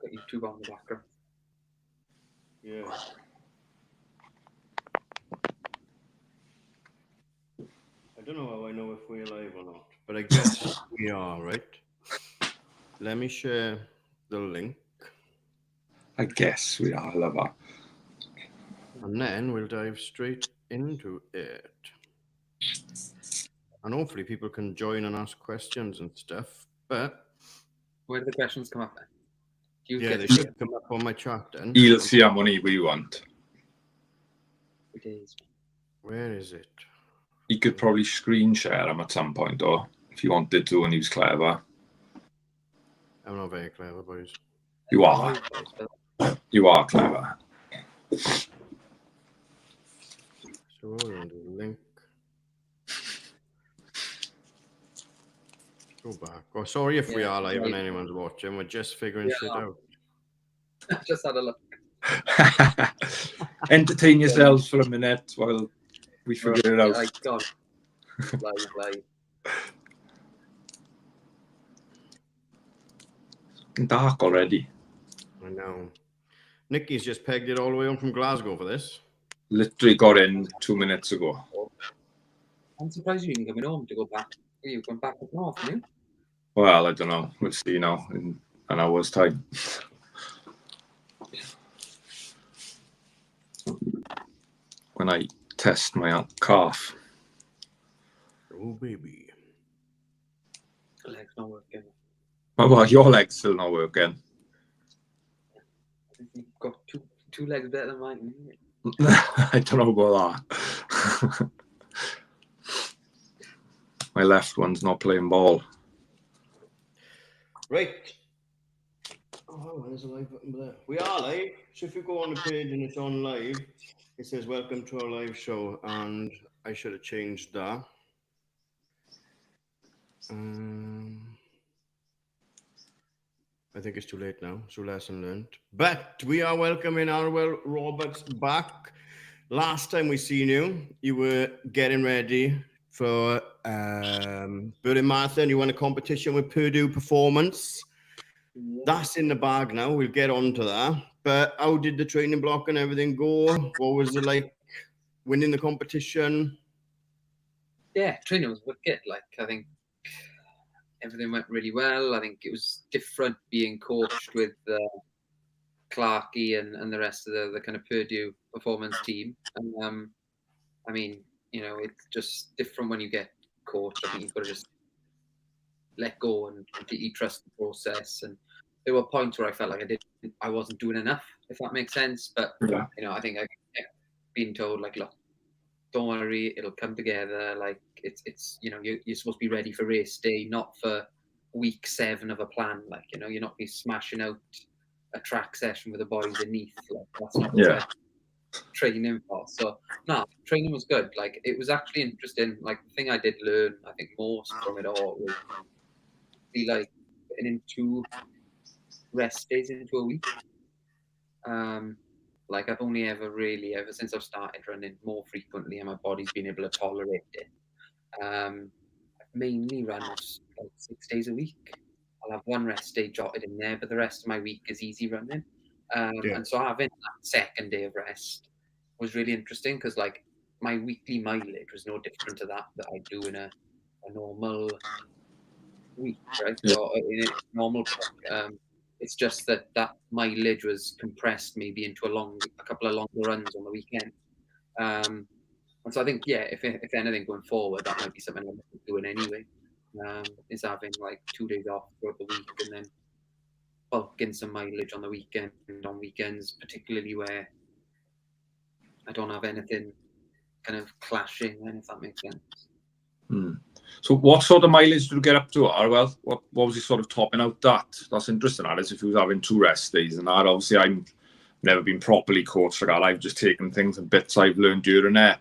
Got YouTube on the background. Yeah. I don't know how I know if we're live or not, but I guess we are, right? Let me share the link. I guess we are, love her. And then we'll dive straight into it. And hopefully people can join and ask questions and stuff. But Where do the questions come up then? yeah, they should come up on my chat then. He'll see how many we want. Where is it? He could probably screen share them at some point, or if you wanted to, and he was clever. I'm not very clever, boys. You are. You are clever. So the link. Go back. Oh, sorry if we are live and anyone's watching. We're just figuring shit out. Just had a look. Entertain yourselves for a minute while we figure it out. Oh, God. Live. Dark already. I know. Nikki's just pegged it all the way home from Glasgow for this. Literally got in 2 minutes ago. I'm surprised you didn't come home to go back. You went back up north, didn't you? Well, I don't know. We'll see now in an hour's time. When I test my calf. Oh, baby. Leg's not working. Well, your leg's still not working. You've got two legs better than mine. I don't know about that. My left one's not playing ball. Right. Oh, there's a live button there. We are live. So if you go on the page and it's on live, it says welcome to our live show, and I should have changed that. I think it's too late now, so lesson learned. But we are welcoming Arwel Roberts back. Last time we seen you, you were getting ready for Berlin Marathon. You won a competition with Purdue Performance. Yeah. That's in the bag now. We'll get on to that. But how did the training block and everything go? What was it like winning the competition? Yeah, training was wicked. Like, I think everything went really well. I think it was different being coached with Clarkey and the rest of the kind of Purdue Performance team. And I mean, you know, it's just different when you get coached. I think you've got to just let go and completely trust the process. And there were points where I felt like I wasn't doing enough, if that makes sense. But yeah. You know, I think I kept being told, like, look, don't worry, it'll come together. Like, it's you know, you're supposed to be ready for race day, not for week 7 of a plan. Like, you know, you're not be smashing out a track session with the boys in Neath. Like, that's not what training for. So no, training was good. Like, it was actually interesting. Like, the thing I did learn, I think, most from it all was be like getting in 2 rest days into a week. Like, I've only ever since I've started running more frequently and my body's been able to tolerate it. I've mainly run like 6 days a week. I'll have 1 rest day jotted in there, but the rest of my week is easy running. And so having that second day of rest was really interesting because, like, my weekly mileage was no different to that I do in a normal week, right? Yeah. So in a normal it's just that mileage was compressed maybe into a couple of longer runs on the weekend. And so I think, yeah, if anything going forward, that might be something I'm doing anyway, is having like 2 days off throughout the week and then bulking some mileage on the weekend, on weekends, particularly where I don't have anything kind of clashing, if that makes sense. So what sort of mileage did you get up to, Arwel? What was he sort of topping out that? That's interesting, that is, if he was having 2 rest days and that. Obviously, I've never been properly coached like that. I've just taken things and bits I've learned during there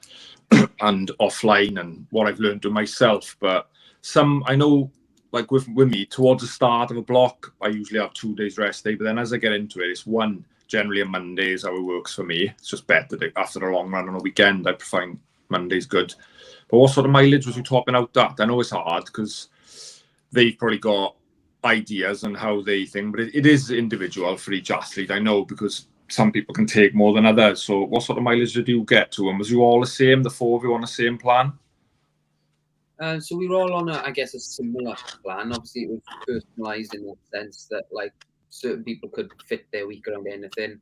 and offline and what I've learned to myself. But I know, like with me, towards the start of a block, I usually have 2 days rest day. But then as I get into it, it's one, generally a Monday is how it works for me. It's just better after a long run on a weekend. I find Monday's good. But what sort of mileage was you topping out that? I know it's hard because they've probably got ideas and how they think, but it is individual for each athlete. I know, because some people can take more than others. So what sort of mileage did you get to? And was you all the same, the four of you on the same plan? So we were all on, I guess, a similar plan. Obviously, it was personalised in the sense that, like, certain people could fit their week around anything.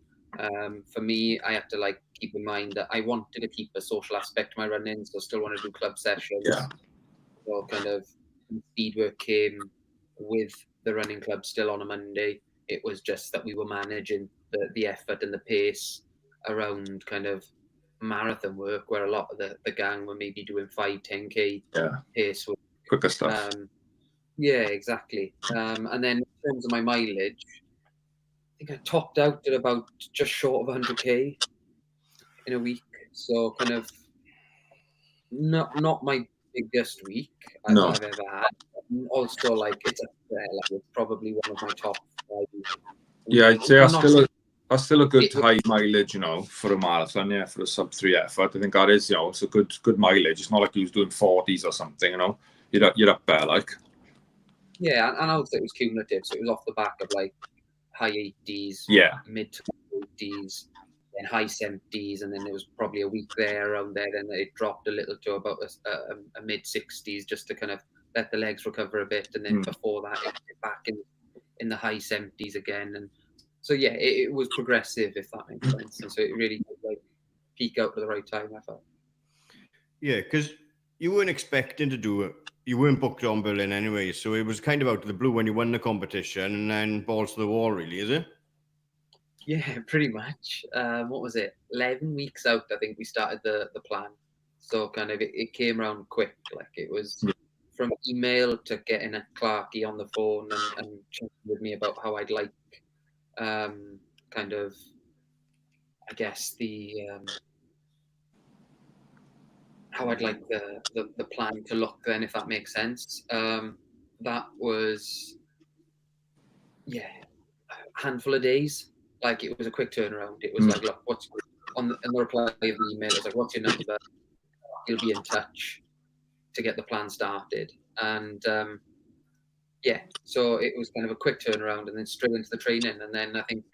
For me, I had to, like, keep in mind that I wanted to keep a social aspect to my running, so still want to do club sessions. Yeah. So kind of speed work came with the running club still on a Monday. It was just that we were managing the effort and the pace around kind of marathon work, where a lot of the gang were maybe doing 5-10K pace work. Quicker stuff. Yeah, exactly. And then in terms of my mileage, I think I topped out at about just short of 100K in a week. So kind of not my biggest week I've ever had. Also, like, it's up there. Like, it's probably one of my top 5 weeks. Yeah, I'd say that's still a good high mileage, you know, for a marathon. Yeah, for a sub-3 effort, I think that is, you know, it's a good mileage. It's not like he was doing 40s or something, you know. You're up there, like. Yeah, and I would say it was cumulative, so it was off the back of like high 80s, mid to 80s, then high 70s, and then there was probably a week there around there. Then it dropped a little to about a mid 60s, just to kind of let the legs recover a bit, and then before that, it was back in the high 70s again. And so yeah, it was progressive, if that makes sense. And so it really did, like, peak out at the right time, I felt. Yeah, because you weren't expecting to do it. You weren't booked on Berlin anyway, so it was kind of out of the blue when you won the competition, and then balls to the wall, really, is it? Yeah, pretty much. What was it? 11 weeks out, I think we started the plan. So kind of it came around quick. Like, it was from email to getting a Clarkie on the phone and chatting with me about how I'd like kind of, I guess, how I'd like the plan to look then, if that makes sense. That was, yeah, a handful of days. Like, it was a quick turnaround. It was like, look, what's on the reply of the email? It was like, what's your number? He'll be in touch to get the plan started. And yeah, so it was kind of a quick turnaround, and then straight into the training. And then I think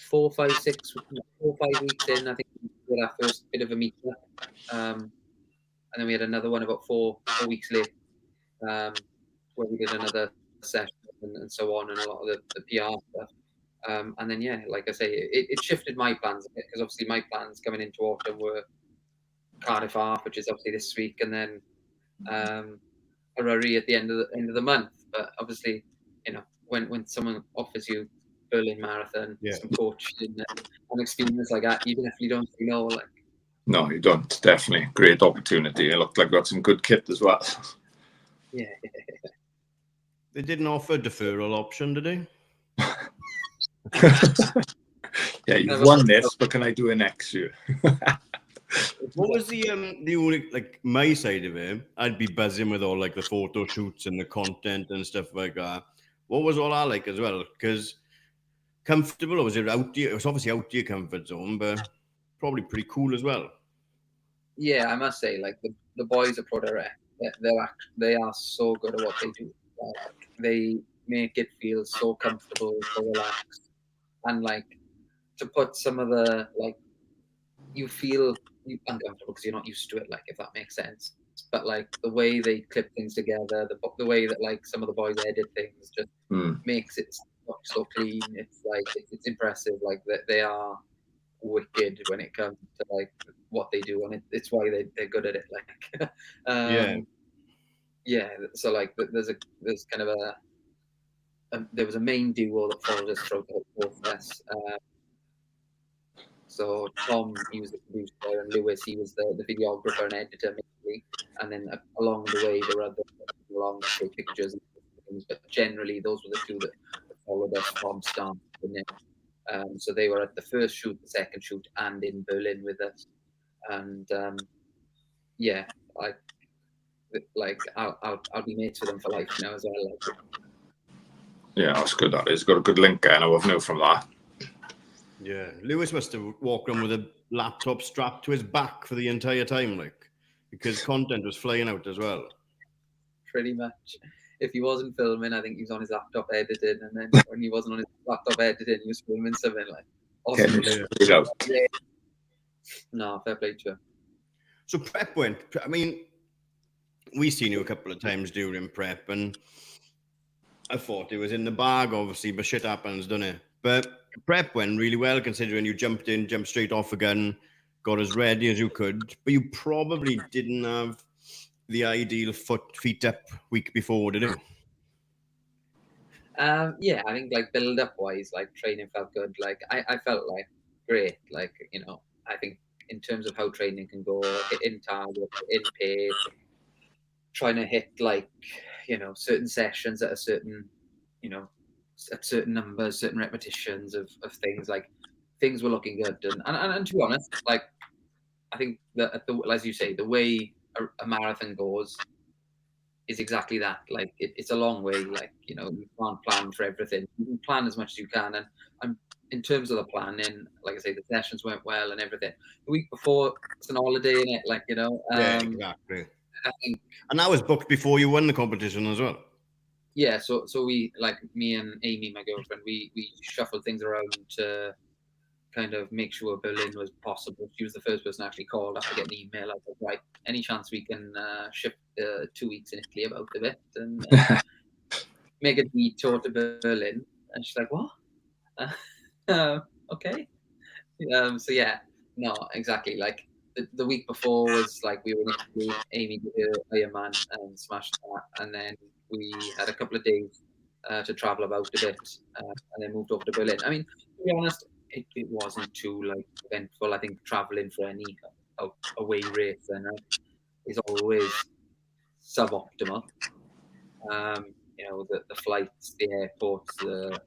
4, 5 weeks in, I think we did our first bit of a meetup. And then we had another one about 4 weeks later, where we did another session and so on, and a lot of the PR stuff. And then, yeah, like I say, it shifted my plans a bit, because obviously my plans coming into autumn were Cardiff Half, which is obviously this week, and then Harare at the end of the month. But obviously, you know, when someone offers you Berlin Marathon, some coaching and experience like that, even if you don't know, like. No, you don't. Definitely. Great opportunity. It looked like got some good kit as well. Yeah. They didn't offer a deferral option, did they? Yeah, you've won this, but can I do it next year? What was the only, like, my side of it? I'd be buzzing with all, like, the photo shoots and the content and stuff like that. What was all that like as well? Because comfortable, or was it out there? It was obviously out your comfort zone, but probably pretty cool as well. Yeah, I must say, like, the boys at ProDirect, they are so good at what they do. They make it feel so comfortable, so relaxed, and like, to put some of the, like, you feel uncomfortable because you're not used to it, like, if that makes sense. But like, the way they clip things together, the way that, like, some of the boys edit things just makes it look so clean. It's like, it's impressive. Like, that they are wicked when it comes to, like, what they do, and it's why they're good at it. Like, yeah. So like, there's kind of there was a main duo that followed us throughout the whole process. So Tom, he was the producer, and Lewis, he was the videographer and editor, mainly. And then along the way, there were other people along to take pictures and things. But generally, those were the two that followed us from start to finish. So they were at the first shoot, the second shoot, and in Berlin with us. And yeah, I'll be mates with them for life now as well. Like. Yeah, that's good. That is got a good link there. I have no from that. Yeah, Lewis must have walked on with a laptop strapped to his back for the entire time, like, because content was flying out as well. Pretty much. if he wasn't filming, I think he was on his laptop editing, and then when he wasn't on his laptop editing, he was filming something like awesome. Yeah. No, fair play to him. So prep went. I mean, we seen you a couple of times during prep, and I thought it was in the bag, obviously, but shit happens, doesn't it? But prep went really well, considering you jumped straight off again, got as ready as you could, but you probably didn't have the ideal feet up week before, did you? Yeah, I think like build up wise, like training felt good. Like I felt like great. Like, you know, I think in terms of how training can go, hitting target, in pace, trying to hit like, you know, certain sessions at a certain, you know, at certain numbers, certain repetitions of things, like things were looking good. And to be honest, like I think that as you say, the way a marathon goes is exactly that. Like it's a long way. Like, you know, you can't plan for everything. You can plan as much as you can. And in terms of the planning, like I say, the sessions went well and everything. The week before, it's an holiday in it. Like, you know, Yeah, exactly. I think, and that was booked before you won the competition as well. Yeah, so we, like me and Amy, my girlfriend, we shuffled things around to kind of make sure Berlin was possible. She was the first person I actually called after getting an email. I was like, right, any chance we can shift 2 weeks in Italy about a bit and make a detour to Berlin? And she's like, what? Okay. So yeah, no, exactly. Like the week before was like we were in Italy, Amy did her Ironman and smashed that, and then we had a couple of days to travel about a bit, and then moved over to Berlin. I mean, to be honest, it wasn't too like eventful. I think traveling for any away race then is always suboptimal. You know, the flights, the airports, the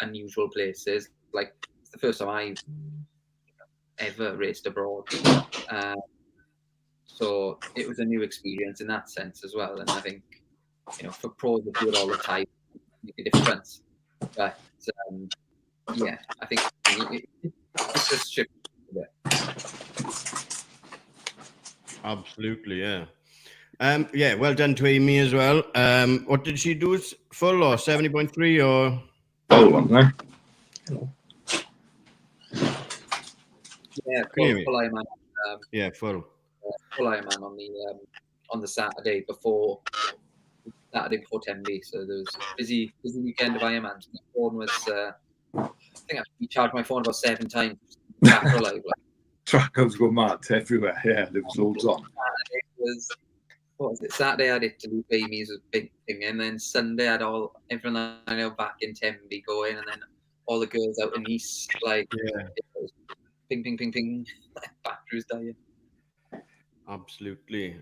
unusual places. Like it's the first time I've ever raced abroad. So it was a new experience in that sense as well. And I think, you know, for pros that do it all the time, it make a difference. But yeah, I think it's just shifted a bit. Absolutely, yeah. Yeah, well done to Amy as well. What did she do? Full or 70.3 or? Full one, right? Yeah, full Ironman. Yeah, full Ironman on the Saturday before Tembe. So there was a busy weekend of Ironman. My phone was I think I recharged my phone about 7 times. Tracker alive, like. Trackers go mad everywhere. Yeah, there was loads on. What was it? Saturday I had Italy, Amy's was a big thing, and then Sunday I had everyone I know back in Tembe going, and then all the girls out in Nice, like ping, ping, ping, ping, batteries dying. Absolutely.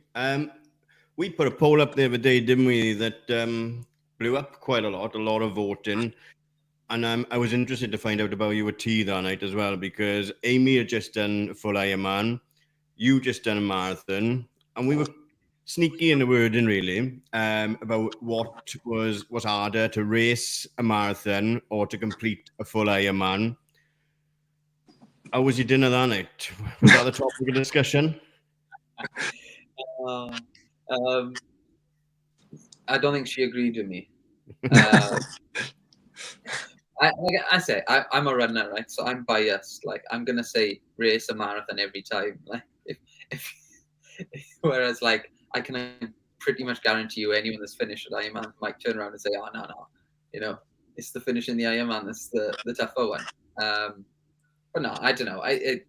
We put a poll up the other day, didn't we? That blew up quite a lot of voting. And I was interested to find out about you at tea that night as well, because Amy had just done full Ironman, you just done a marathon, and we were sneaky in the wording really about what was harder, to race a marathon or to complete a full Ironman. How was your dinner that night? Was that the topic of discussion? I don't think she agreed with me. I'm a runner, right? So I'm biased. Like I'm gonna say race a marathon every time. Like if whereas like I can pretty much guarantee you anyone that's finished at Ironman might turn around and say, oh no, you know, it's the finish in the Ironman that's the tougher one. But no, I don't know. You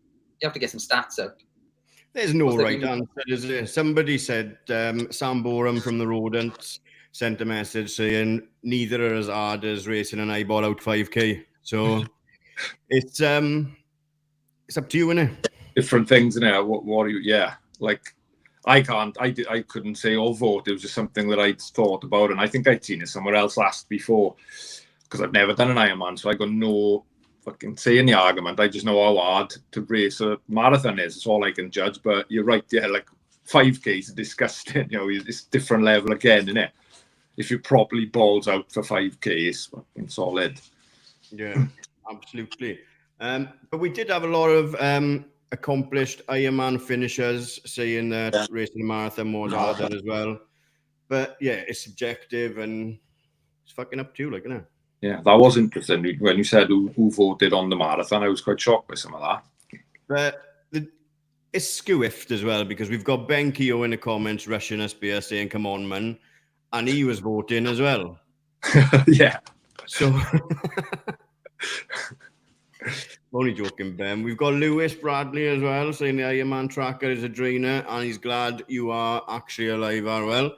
have to get some stats out. There's no right answer, is there? Somebody said Sam Borum from the Rodents sent a message saying neither are as hard as racing an eyeball out 5K. So it's up to you, isn't it? Different things, innit? What are you? Yeah, like I couldn't say or vote. It was just something that I'd thought about, and I think I'd seen it somewhere else before because I've never done an Ironman, so I got no fucking say in the argument. I just know how hard to race a marathon is. It's all I can judge. But you're right, yeah, like 5K is disgusting. You know, it's different level again, isn't it? If you properly balls out for 5K, it's fucking solid. Yeah, absolutely. But we did have a lot of accomplished Ironman finishers saying that racing a marathon was harder as well. But yeah, it's subjective and it's fucking up to you, like, isn't it? Yeah, that was interesting. When you said who voted on the marathon, I was quite shocked by some of that. But it's squiffed as well because we've got Ben Keogh in the comments rushing us beer saying, come on, man. And he was voting as well. Yeah. So, only joking, Ben. We've got Lewis Bradley as well saying the Ironman tracker is a drainer and he's glad you are actually alive, Arwel.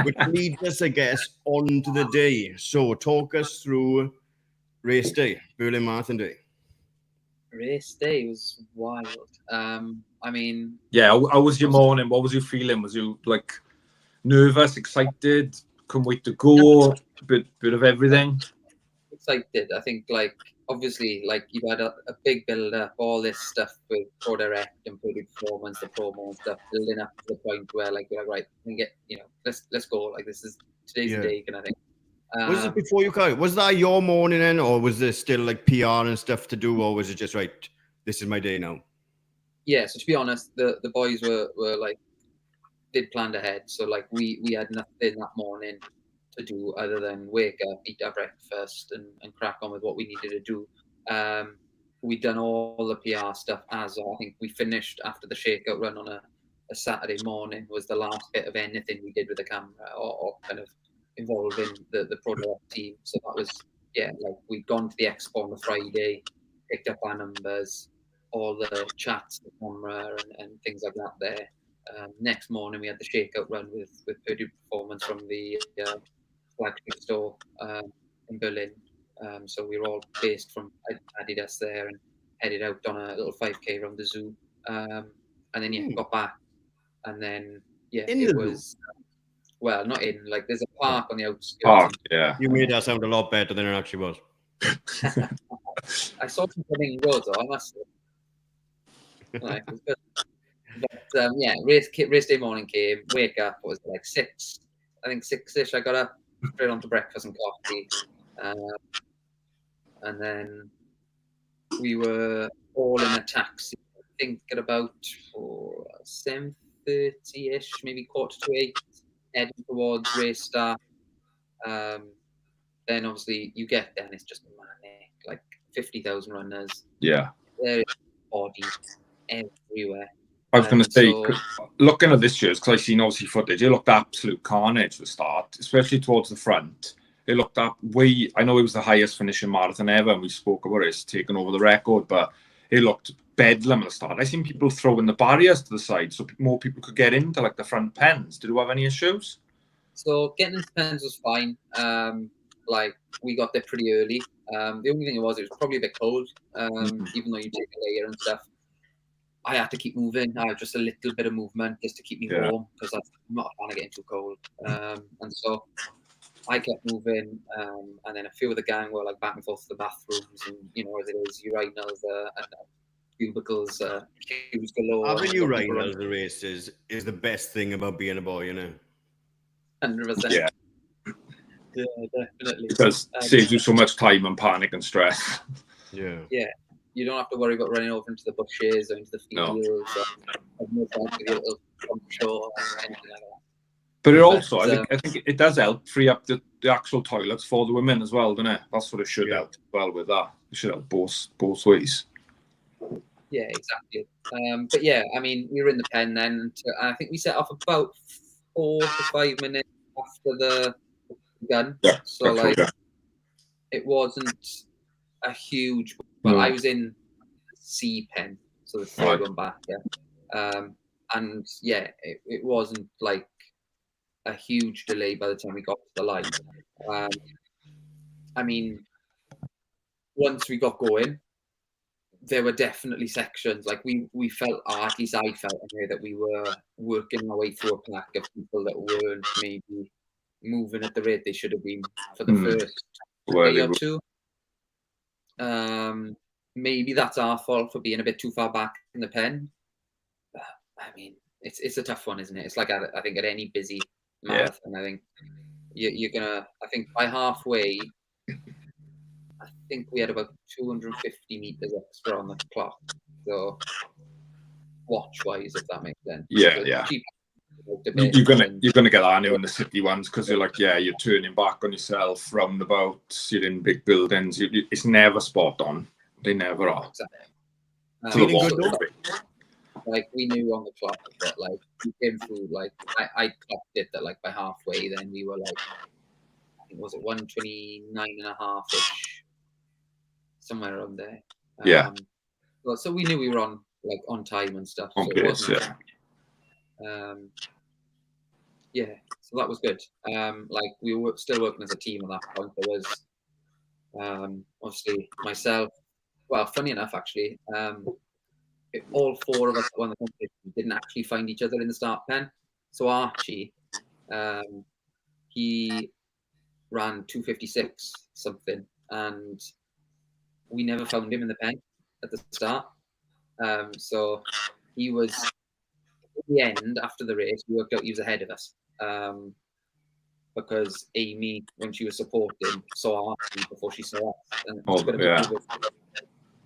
Which leads us, I guess, on to the day. So, talk us through race day, Berlin Marathon Day. Race day was wild. I mean, yeah. How was your morning? What was you feeling? Was you like nervous, excited, couldn't wait to go? Bit of everything. Excited. I think, like, obviously, like, you've had a big build up, all this stuff with Pro Direct and Pro Performance, the promo and stuff, building up to the point where, like, you're like, right, we can get, let's go. Like, today's the day, kind of thing. Was it before you got? Was that your morning then, or was there still like PR and stuff to do, or was it just right? This is my day now. Yeah. So to be honest, the boys were like did plan ahead. So like we had nothing that morning to do other than wake up, eat our breakfast, and crack on with what we needed to do. We'd done all the PR stuff as I think we finished after the shakeout run on a Saturday morning was the last bit of anything we did with the camera or kind of involving the product team. So that was, yeah, like we'd gone to the expo on the Friday, picked up our numbers, all the chats, the camera and things like that there. Next morning we had the shakeout run with Purdue Performance from the flagship store in Berlin. So we were all based from Adidas there and headed out on a little 5K around the zoo. And then got back, and then it was well, not in, like, there's a park on the outskirts. Park, yeah. You made that sound a lot better than it actually was. I saw some running roads, I must have. Like, it was good. But yeah, race day morning came, wake up, what was it, like 6? I think 6-ish. I got up, straight on to breakfast and coffee. And then we were all in a taxi, I think at about 7:30-ish, maybe 7:45, heading towards race start. Then obviously you get there and it's just manic, like 50,000 runners. Yeah. There is bodies everywhere. I was going to say, looking at this year's, because I've seen obviously footage, it looked absolute carnage to start, especially towards the front. It looked up way, I know it was the highest finishing marathon ever, and we spoke about it, it's taken over the record, but it looked bedlam at the start. I seen people throwing the barriers to the side so more people could get into like the front pens. Did you have any issues? So getting into pens was fine. Like we got there pretty early. The only thing it was probably a bit cold, even though you take a layer and stuff. I had to keep moving. I had just a little bit of movement just to keep me warm because I'm not a fan of getting too cold. And so I kept moving, and then a few of the gang were like back and forth to the bathrooms, and as it is, urinals and cubicles, queues galore. Having urinals the races is the best thing about being a boy, 100%. Yeah. Yeah, definitely. Because it saves you so much time and panic and stress. Yeah. Yeah. You don't have to worry about running over into the bushes or into the fields. No time to get a little show or anything like that. But it also, I think it does help free up the actual toilets for the women as well, doesn't it? That's what it should help well with that. It should help both ways. Yeah, exactly. But yeah, I mean, we were in the pen then. I think we set off about 4 to 5 minutes after the gun. Yeah, so like, it wasn't a huge. But I was in C pen, so the third one back. Yeah, and yeah, it wasn't like a huge delay by the time we got to the line. I mean, once we got going, there were definitely sections like we felt, or at least I felt anyway, that we were working our way through a pack of people that weren't maybe moving at the rate they should have been for the first day or two. Maybe that's our fault for being a bit too far back in the pen. I mean, it's a tough one, isn't it? It's like I think at any busy marathon, I think you're gonna. I think by halfway, I think we had about 250 meters extra on the clock. So watch-wise, if that makes sense. Yeah. You're gonna get that now in the city ones because you're like, you're turning back on yourself, roundabouts, you're in big buildings. It's never spot on. They never are. Exactly. Feeling good though? Like we knew on the clock that like we came through. Like I clocked it that like by halfway, then we were like, I think was it 1:29.5 ish, somewhere around there. Yeah. Well, so we knew we were on time and stuff. On so pace, it wasn't. Yeah, so that was good. Like we were still working as a team at that point. There was obviously myself. Well, funny enough, actually, all four of us that won the competition didn't actually find each other in the start pen. So Archie, he ran 2:56 something, and we never found him in the pen at the start. So he was at the end after the race. We worked out he was ahead of us. Because Amy, when she was supporting, saw Archie before she saw us. And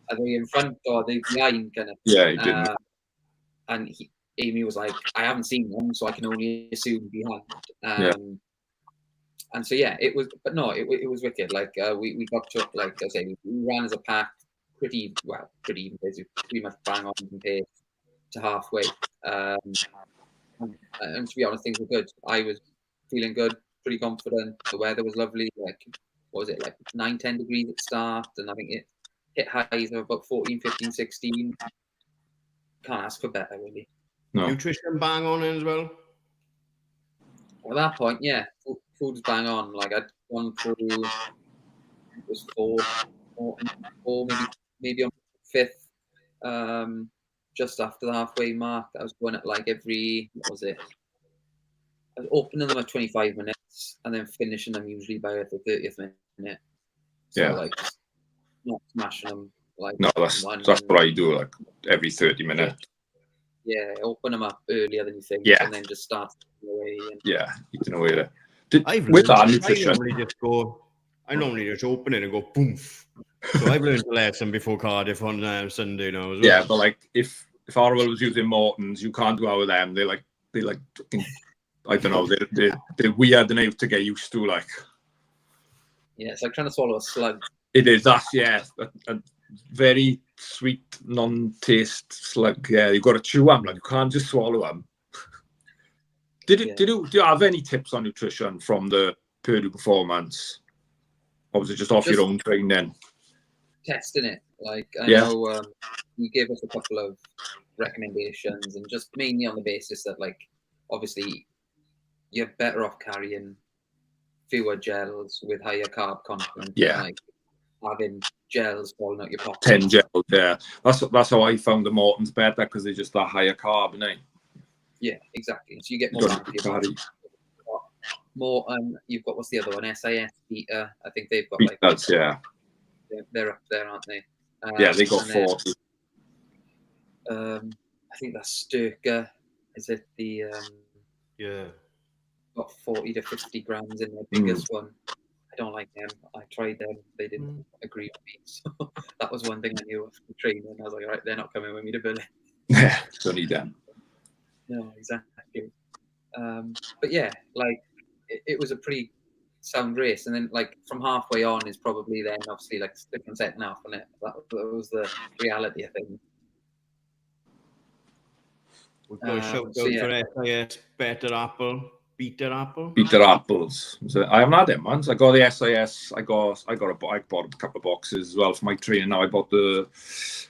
are they in front or are they behind? Kind of. Yeah, he didn't. And Amy was like, I haven't seen them, so I can only assume behind. And so it was, but no, it was wicked. Like we got to, like I say, we ran as a pack, pretty even, basically, pretty much bang on compared to halfway. And to be honest, things were good. I was feeling good, pretty confident. The weather was lovely. Like, what was it, like 9-10 degrees at start? And I think it hit highs of about 14, 15, 16. Can't ask for better, really. No. Nutrition bang on as well? At that point, yeah, food was bang on. Like, I'd gone through, it was four maybe on fifth, just after the halfway mark. I was going at like every, what was it? I was opening them at 25 minutes and then finishing them usually by the 30th minute. So like just not smashing them like no, that's what I do, like every 30 minutes. Yeah, open them up earlier than you think, and then just start eating away. Eating away. With our nutrition, I normally just open it and go boom. So I've learned a lesson before Cardiff on Sunday now as well. Yeah, but like if Arwel was using Morton's, you can't go out with them. They like I don't know, they're weird and able to get used to, like. Yeah, it's like trying to swallow a slug. It is, that's, a very sweet, non-taste slug. Yeah, you've got to chew them, like, you can't just swallow them. Do you have any tips on nutrition from the Purdue performance? Or was it just off your own training? Testing it. Like, I know you gave us a couple of recommendations, and just mainly on the basis that, like, obviously, you're better off carrying fewer gels with higher carb content. Yeah. Like having gels falling out your pocket. 10 gels, yeah. That's how I found the Morton's better, because they're just that higher carb, innit? Yeah, exactly. So you get more bang for your buck. More, you've got, what's the other one? SIS, Beta. I think they've got like. That's, yeah. They're up there, aren't they? Yeah, they got 40. I think that's Sturker. Is it the. Yeah. Got 40 to 50 grams in their biggest one. I don't like them. I tried them. They didn't agree with me. So that was one thing I knew after training. I was like, all right, they're not coming with me to Berlin. Yeah, don't need them. No, exactly. But yeah, like it was a pretty sound race. And then like from halfway on is probably then obviously like stick and setting off on it. That was the reality, I think. We've got a shout out for SIS, Better Apple. Beater apples. So I haven't had them once. I got the SIS. I bought a couple of boxes as well for my training. Now I bought the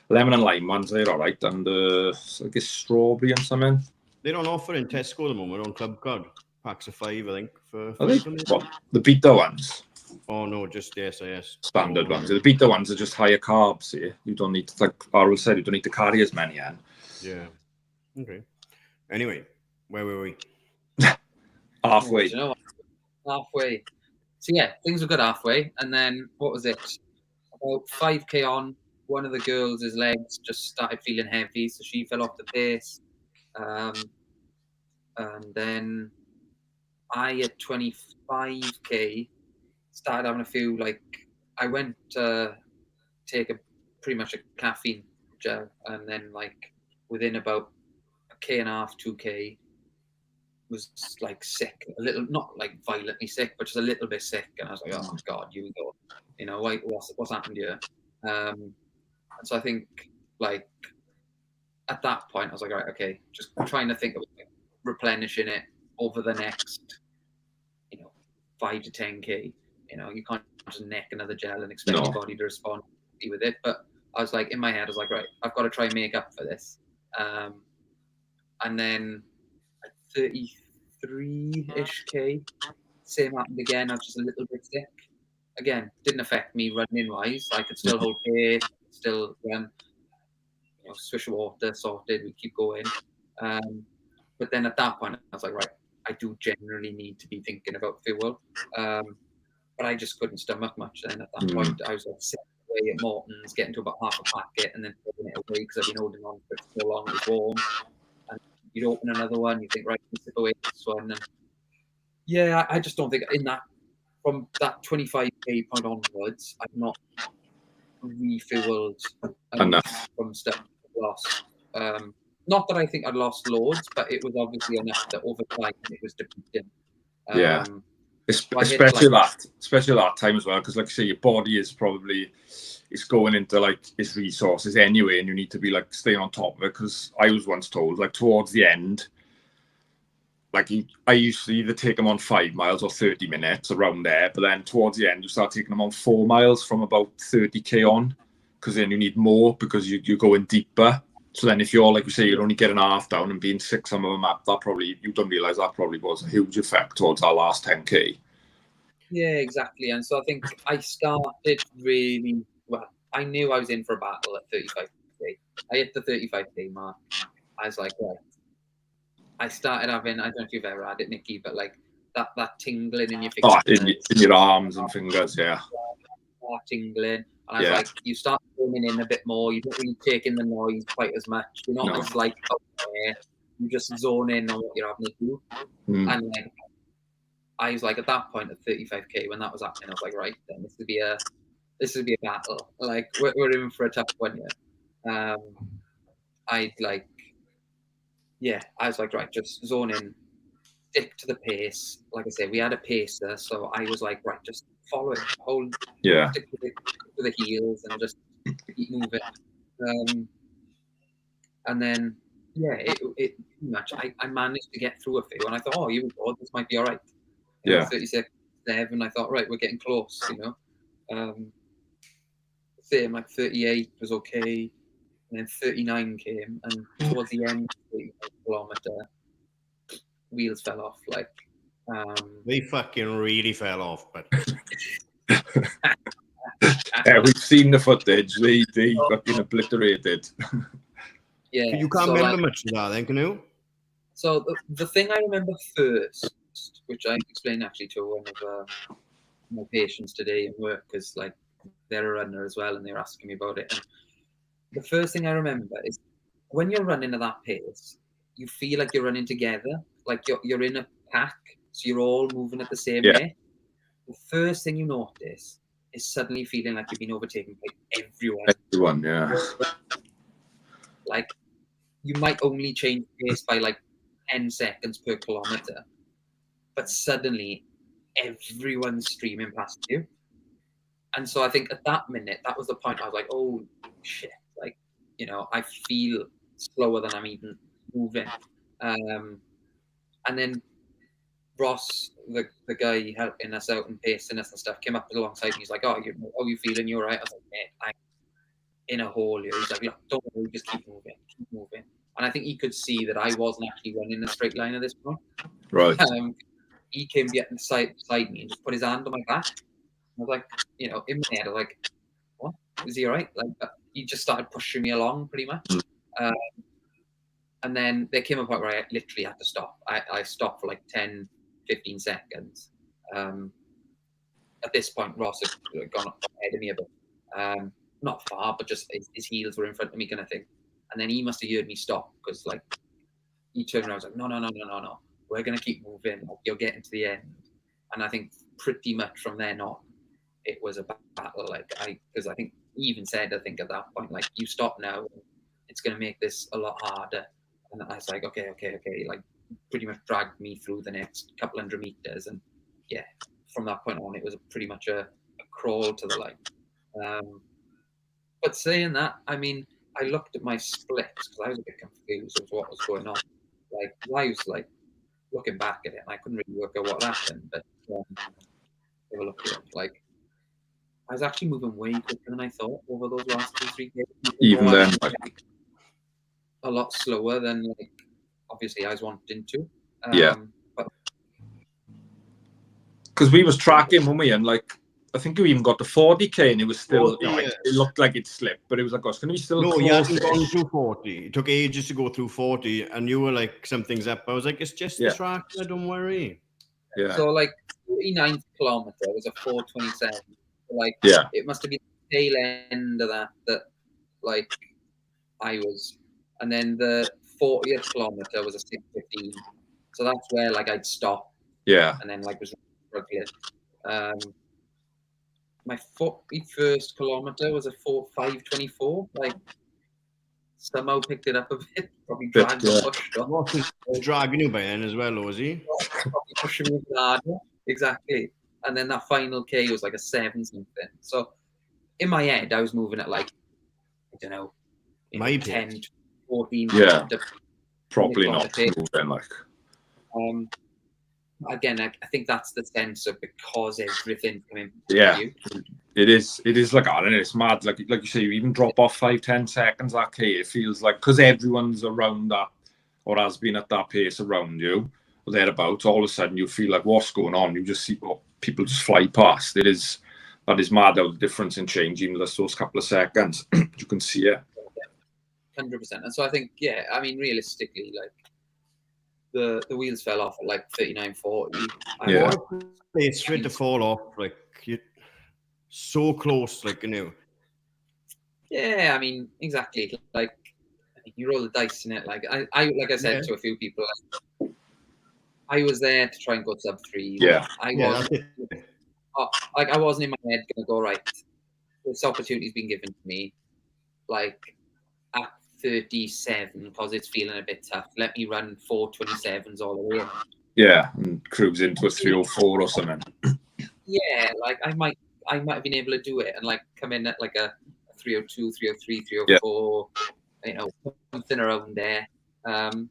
lemon and lime ones. They're all right, and I guess strawberry and something. They don't offer in Tesco at the moment on Club Card. Packs of 5, I think. Are they? What, the Beta ones? Oh no, just the SIS standard ones. The Beta ones are just higher carbs. See, you don't need to, like Arwel said, you don't need to carry as many in. Yeah. Okay. Anyway, where were we? Halfway. You know, halfway. So yeah, things were good halfway, and then what was it? About 5k on, one of the girls' legs just started feeling heavy, so she fell off the pace. And then I at 25k started having a few, like, I went to take pretty much a caffeine gel, and then like within about 1.5k, 2k, was like sick, a little, not like violently sick, but just a little bit sick. And I was like, oh God, you go, you know, what's happened here? And so I think like at that point I was like, all right, okay, just trying to think of like, replenishing it over the next, 5 to 10K. You can't just neck another gel and expect your body to respond with it. But I was like, in my head, I was like, right, I've got to try and make up for this. And then at 33-ish K, same happened again. I was just a little bit sick. Again, didn't affect me running wise. I could still hold pace, still run, swish of water, sorted, we keep going. But then at that point, I was like, right, I do generally need to be thinking about fuel. But I just couldn't stomach much then at that point. I was like sitting away at Morton's, getting to about half a packet and then throwing it away because I've been holding on for so long, it was warm. And you'd open another one, you think, right, sip away this one. And yeah, I just don't think from that 25K point onwards, I've not refueled enough from stuff I've lost. Not that I think I'd lost loads, but it was obviously enough that over time it was depleting. Especially that time as well, because like I say, your body is probably going into like its resources anyway, and you need to be like staying on top of it. Because I was once told, like towards the end, like I used to either take them on 5 miles or 30 minutes around there, but then towards the end you start taking them on 4 miles from about 30K on, because then you need more because you're going deeper. So then if you're, like you say, you're only getting half down and being sick some of them up, that probably, you don't realise that probably was a huge effect towards that last 10K. Yeah, exactly. And so I think I started really, well, I knew I was in for a battle at 35K. I hit the 35K mark. I was like, right. I started having, I don't know if you've ever had it, Nicky, but like that tingling in your fingers. In your arms and fingers, yeah. Tingling. And I was like, you start zooming in a bit more. You don't really take in the noise quite as much. You're not as like up there. You just zone in on what you're having to do. And then I was like, at that point at 35K, when that was happening, I was like, right, then this would be a battle. Like we're in for a tough one here. I was like, right, just zone in, stick to the pace. Like I say, we had a pacer, so I was like, right, just follow it, stick to the heels and just keep moving. And then, it pretty much, I managed to get through a few, and I thought, oh, here we go, this might be all right. 36, 7, I thought, right, we're getting close, Same, like 38 was okay, and then 39 came, and towards the end, 35 kilometer, wheels fell off, like. They fucking really fell off, but. Yeah, we've seen the footage. They fucking obliterated. Yeah. You can't remember much of that, then, can you? So the thing I remember first, which I explained actually to one of my patients today in work, because like they're a runner as well, and they're asking me about it. And the first thing I remember is when you're running at that pace, you feel like you're running together, like you're in a pack, so you're all moving at the same rate. The first thing you notice is suddenly feeling like you've been overtaken by everyone. Everyone, yeah. Like you might only change pace by like 10 seconds per kilometer, but suddenly everyone's streaming past you. And so I think at that minute, that was the point I was like, oh shit, like, I feel slower than I'm even moving. And then Ross, the guy helping us out and pacing us and stuff, came up alongside me. He's like, oh, you feeling? You're right. I was like, mate, I'm in a hole here. He's like, look, don't worry, just keep moving. And I think he could see that I wasn't actually running a straight line at this point. Right. He came beside me and just put his hand on my back. I was like, in my head, I was like, what? Is he all right? Like, he just started pushing me along pretty much. And then there came a point where I literally had to stop. I stopped for like 10, 15 seconds. At this point, Ross had gone up ahead of me a bit. Not far, but just his heels were in front of me kind of thing. And then he must have heard me stop because like he turned around and was like, no. We're going to keep moving. You're getting to the end. And I think pretty much from then on, it was a battle. Because I think he even said, I think at that point, like, you stop now. It's going to make this a lot harder. And I was like, okay. Like, pretty much dragged me through the next couple hundred meters, and yeah, from that point on, it was pretty much a crawl to the line. But saying that, I mean, I looked at my splits because I was a bit confused as to what was going on. Like, I was like looking back at it, and I couldn't really work out what happened. But have a look at it. Like, I was actually moving way quicker than I thought over those last 2-3 days. Even then, like, a lot slower than like obviously I was wanting to. Yeah. But because we was tracking, weren't we? And like, I think we even got to 40k, and it was still, 40, yes. it looked like it slipped, but it was like, oh, it's going to be still. No, close. you hadn't gone through 40. It took ages to go through 40, and you were like, something's up. I was like, it's just the track, don't worry. Yeah. So like 39th kilometer was a 4:27. Like, yeah, it must have been the tail end of that like I was, and then the 40th kilometer was a 6:15. So that's where like I'd stop. Yeah. And then like was struggling. My 41st kilometer was a 5:24. Like, somehow picked it up a bit. Probably dragged or pushed up. Was dragging you by then as well, was he? Probably pushing me harder. Exactly. And then that final K was like a 7 something. So in my head, I was moving at like, I don't know, My 10, 14. Yeah. Probably not moving like. Again, I think that's the sense of because everything's coming. Yeah, you. It is like, I don't know, it's mad. Like you say, you even drop off 5-10 seconds that K, it feels like, because everyone's around that, or has been at that pace around you, or thereabouts, all of a sudden you feel like, what's going on? You just see people just fly past. That is mad how the difference in change, even just those couple of seconds, you can see it. 100%. And so I think, yeah, I mean, realistically, like, the wheels fell off at like 39:40. Yeah, it's straight to fall off. Like, you're so close, like, you know. Yeah, I mean, exactly. Like, you roll the dice in it. Like I said to a few people, like, I was there to try and go sub 3. Yeah, I wasn't in my head gonna go, right, this opportunity's been given to me. Like, at 37, because it's feeling a bit tough. Let me run 4:27s all the way. Yeah, and cruise into a 3:04 or something. Yeah, like I might have been able to do it and like come in at like a 3:02, 3:03, 3:04, you know, something around there. And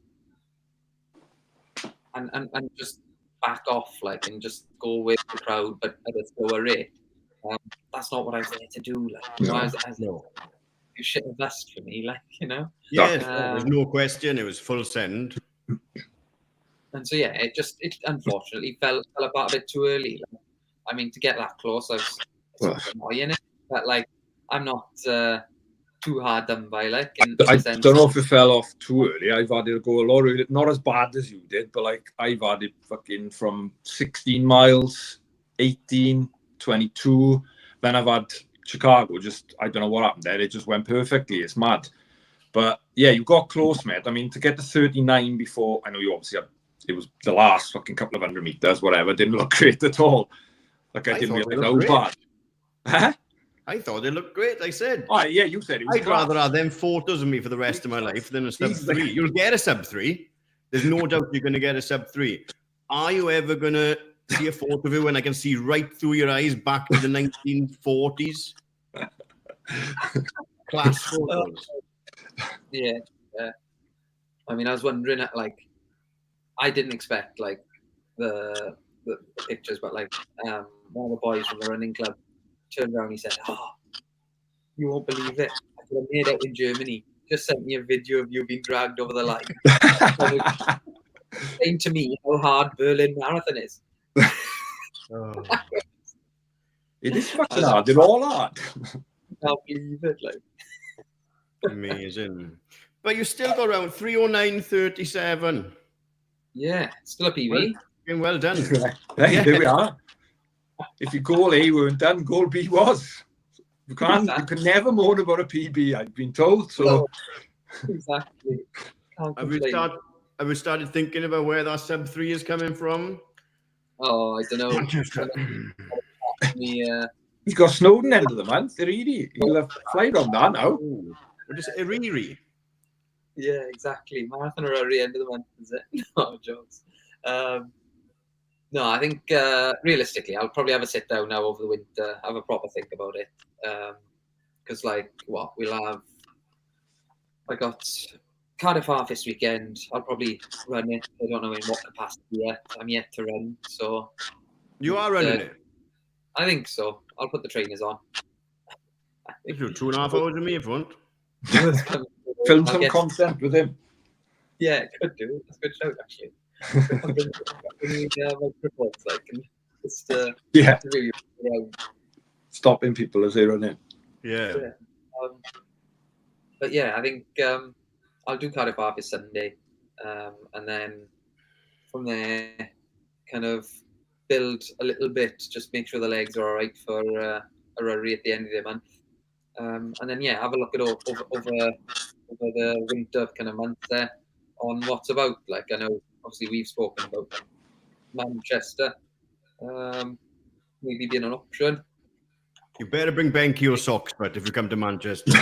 just back off, like, and just go with the crowd, but at a slower rate. That's not what I was there to do. Like, you know, I was you shit the best for me, like, you know. Yeah, there's no question. It was full send. And so yeah, it unfortunately fell apart a bit too early. Like, I mean, to get that close, I was annoying it, but like, I'm not too hard done by, like. I don't know if it fell off too early. I've had it go a lot early, not as bad as you did, but like, I've had it fucking from 16 miles, 18, 22. Then I've had Chicago, just, I don't know what happened there. It just went perfectly. It's mad. But yeah, you got close, mate. I mean, to get to 39 before, I know you obviously had, it was the last fucking couple of 100 meters, whatever, didn't look great at all. Like, I didn't realize how bad. Huh? I thought they looked great. I said. Oh, yeah, you said it was I'd rather have them photos of me for the rest of my life than a sub 3. You'll get a sub 3. There's no doubt you're going to get a sub 3. Are you ever going to see a photo of you when I can see right through your eyes back to the 1940s? Class photos. Yeah. I mean, I was wondering, like, I didn't expect, like, the pictures, but like, one of the boys from the running club turned around and he said, "Oh, you won't believe it. I could have made it in Germany. Just sent me a video of you being dragged over the line." Saying to me how hard Berlin Marathon is. It is fucking hard. They're all hard. I can't believe it. Like, amazing. But you still got around 3:09:37. Yeah, still a PB. Well done. Hey, there we are. If your goal A weren't done, goal B was. You can never moan about a PB, I've been told. So exactly. Have we started thinking about where that sub 3 is coming from? Oh, I don't know. He's got Snowden end of the month. He'll have flight on that now. What is it? Iriri? Yeah, exactly. Marathon or every end of the month, is it? No, jokes. No, I think realistically, I'll probably have a sit down now over the winter, have a proper think about it. Because, we'll have. I got Cardiff Half this weekend. I'll probably run it. I don't know in what capacity yet. I'm yet to run, so. You are running it? I think so. I'll put the trainers on. If you're 2.5 hours with me if you want. Film some content with him. Yeah, could do. That's a good shout, actually. Reports, like, and just Yeah. really, Stopping people as they run in. Yeah. But yeah, I think I'll do Cardiff Half this Sunday, and then from there, kind of build a little bit, just make sure the legs are all right for a rurry at the end of the month, and then yeah, have a look at over the winter kind of months there on what's about. Like, I know obviously we've spoken about Manchester, maybe being an option. You better bring Benki your socks, but if you come to Manchester.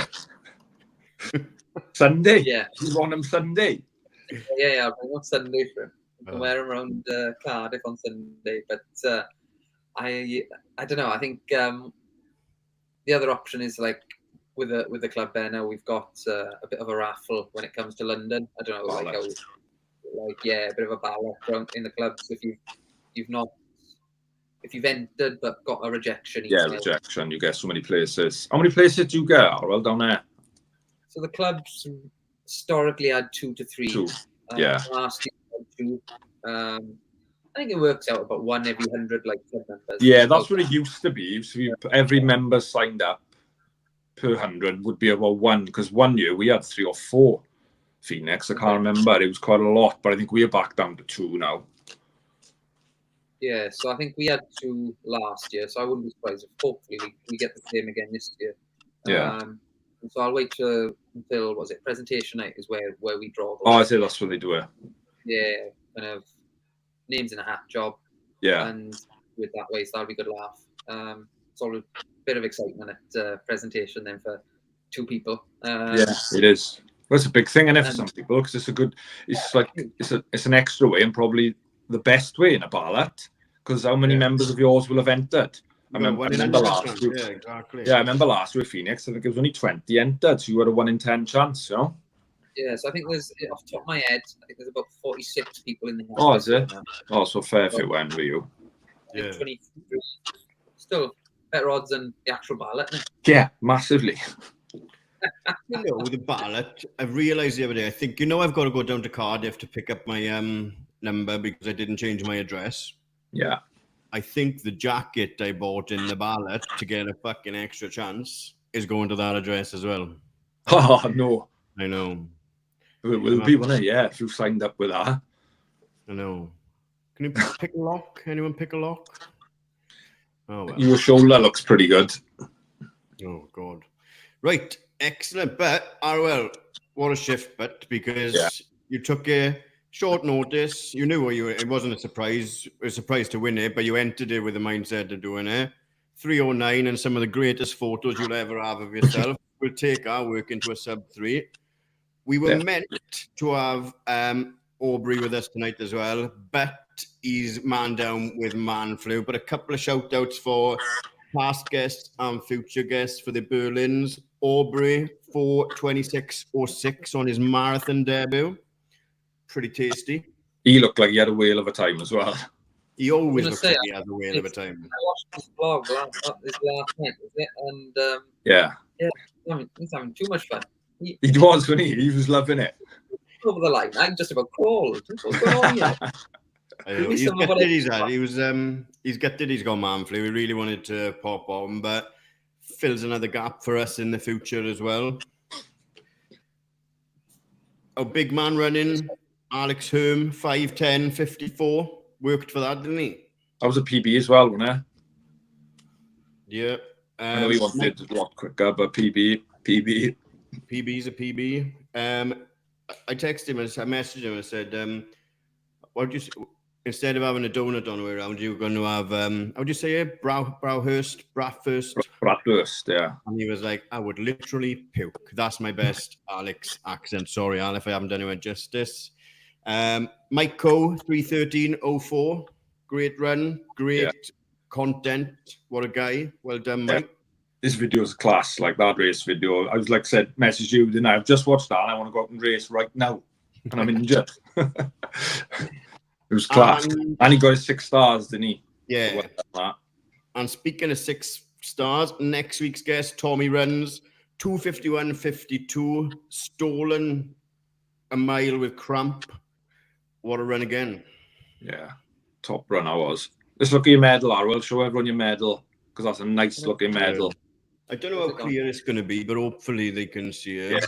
Sunday? Yeah. You want him Sunday? Yeah, I'll bring on Sunday for him. I can wear him around Cardiff on Sunday, but I don't know. I think the other option is like with the club there now. We've got a bit of a raffle when it comes to London. I don't know, a bit of a ballot in the clubs if you've entered but got a rejection. Yeah, rejection. You get so many places. How many places do you get, Arwel, down there? So the clubs historically had 2 to 3. 2. Yeah. Last year had 2. I think it works out about 1 every 100 like club members. Yeah, that's what it used to be. So every member signed up per 100 would be about 1. Because one year we had 3 or 4 Phoenix. I can't remember. It was quite a lot, but I think we are back down to 2 now. Yeah, so I think we had 2 last year, so I wouldn't be surprised if hopefully we get the same again this year. Yeah. So I'll wait until presentation night is where we draw. I say that's what they do it. Yeah, kind of names in a hat job. Yeah. And with that way, so that'll be a good laugh. It's all a bit of excitement at presentation then for 2 people. Yeah, it is. Well, it's a big thing, and for some people, because it's an extra way and probably the best way in a ballot. Because how many members of yours will have entered? I remember last year. Yeah, exactly. Yeah, I remember last year with Phoenix. I think it was only 20 entered, so you had a 1 in 10 chance, you know? Yeah, so I think there's, off the top of my head, I think there's about 46 people in the house. Oh, is it? Oh, so fair if it went with you. Yeah. 23. Still better odds than the actual ballot, isn't it? Yeah, massively. With the ballot, I realised the other day, I think, I've got to go down to Cardiff to pick up my number because I didn't change my address. Yeah. I think the jacket I bought in the ballot to get a fucking extra chance is going to that address as well. Oh, no. I know. It will be, won't it? Yeah, if you signed up with that. I know. Can you pick a lock? Anyone pick a lock? Oh, well. Your shoulder looks pretty good. Oh, God. Right. Excellent. But, Arwel, what a shift, but because you took a short notice, you knew it wasn't a surprise to win it, but you entered it with the mindset of doing it. 309 and some of the greatest photos you'll ever have of yourself. We'll take our work into a sub-3. We were meant to have Aubrey with us tonight as well, but he's man down with man flu. But a couple of shout outs for past guests and future guests for the Berlins. Aubrey, 4:26:06 on his marathon debut. Pretty tasty. He looked like he had a whale of a time as well. He always looks like he has a whale of a time. I watched his vlog this last night, was it? And he's having too much fun. He was, wasn't he? He was loving it. Over the line, I just about crawled. What's going on here? He's gutted. He's got man flu. He really wanted to pop on, but fills another gap for us in the future as well. Our big man running, Alex Herm, 5:10:54, worked for that, didn't he? That was a PB as well, wasn't it? Yeah. I know he wanted a lot quicker, but PB's a PB. I texted him, I messaged him, I said, instead of having a donut on the way around, you're going to have, how would you say it? Bratwurst? Bratwurst, yeah. And he was like, I would literally puke. That's my best Alex accent. Sorry, Al, if I haven't done it justice. Mike Coe, 3:13:04. Great run, great content. What a guy. Well done, Mike. Yeah. This video's a class, like that race video. I was like said, message you, didn't I? I've just watched that and I want to go out and race right now. And I'm injured. It was class. And he got his 6 stars, didn't he? Yeah. And speaking of 6 stars, next week's guest, Tommy runs 2:51:52, stolen a mile with cramp. What a run again. Yeah. Top run I was. Let's look at your medal, Arwel. Show everyone your medal, because that's a nice looking medal. I don't know how clear it's going to be, but hopefully they can see it.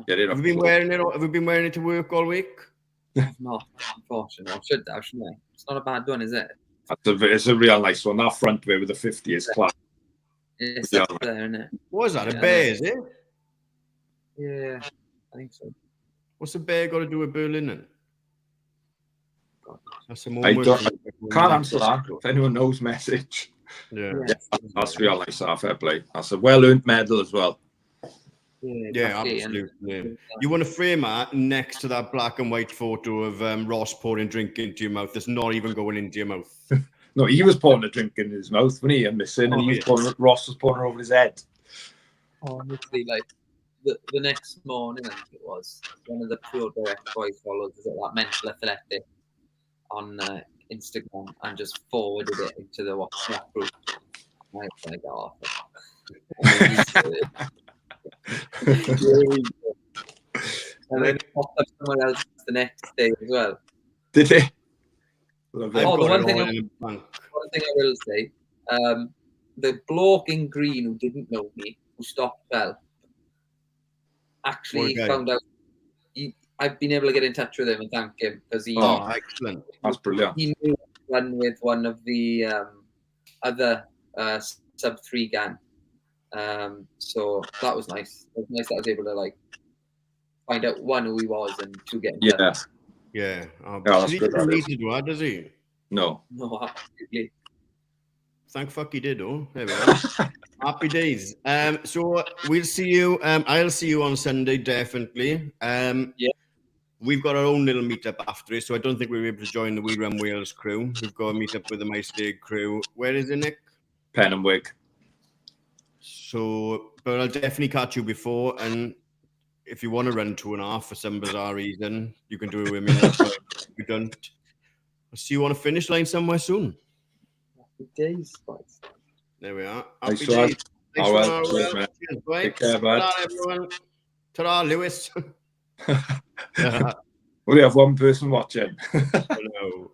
Yeah. Have you been wearing it? Have you been wearing it to work all week? No, unfortunately. I should have, shouldn't I? It's not a bad one, is it? It's a real nice one. That front way with the 50 is class. It's there, isn't it? What is that? A bear, is it? Yeah, I think so. What's a bear got to do with Berlin then? That's a I can't answer that. If anyone knows, message. Yeah. That's real nice. Fair play. That's a well-earned medal as well. Yeah, absolutely. You want to frame that next to that black and white photo of Ross pouring drink into your mouth that's not even going into your mouth. No, he was pouring a drink in his mouth, wasn't he? And missing, and Ross was pouring over his head. Honestly, like the next morning, I think it was, one of the Pure Direct boys followed us at that Mental Athletic on Instagram and just forwarded it into the WhatsApp group. I was like, oh. And then it popped up somewhere else the next day as well. Did it? One thing I will say, the bloke in green who didn't know me, who stopped well, actually found out. I've been able to get in touch with him and thank him because he. Oh, excellent! That's brilliant. He knew run with one of the other sub-3 gang. So that was nice. It was nice that I was able to like find out one who he was and two get in touch. Yeah. That's good. He need to do that, does he? No, absolutely. Thank fuck he did, oh. There we are. Happy days. So we'll see you. I'll see you on Sunday, definitely. We've got our own little meetup after it, so I don't think we'll be able to join the We Run Wales crew. We've got a meetup with the My Stag crew. Where is it, Nick? Pen and Wig. So, but I'll definitely catch you before, and if you want to run 2.5 for some bizarre reason, you can do it with me. If you don't, I'll see you on a finish line somewhere soon. Happy days, boys. There we are. Happy Days. days. Thanks, Arwel. Cheers, bye. Take care, bud. Ta-ra, everyone. Ta-ra, Lewis. We have one person watching. Hello.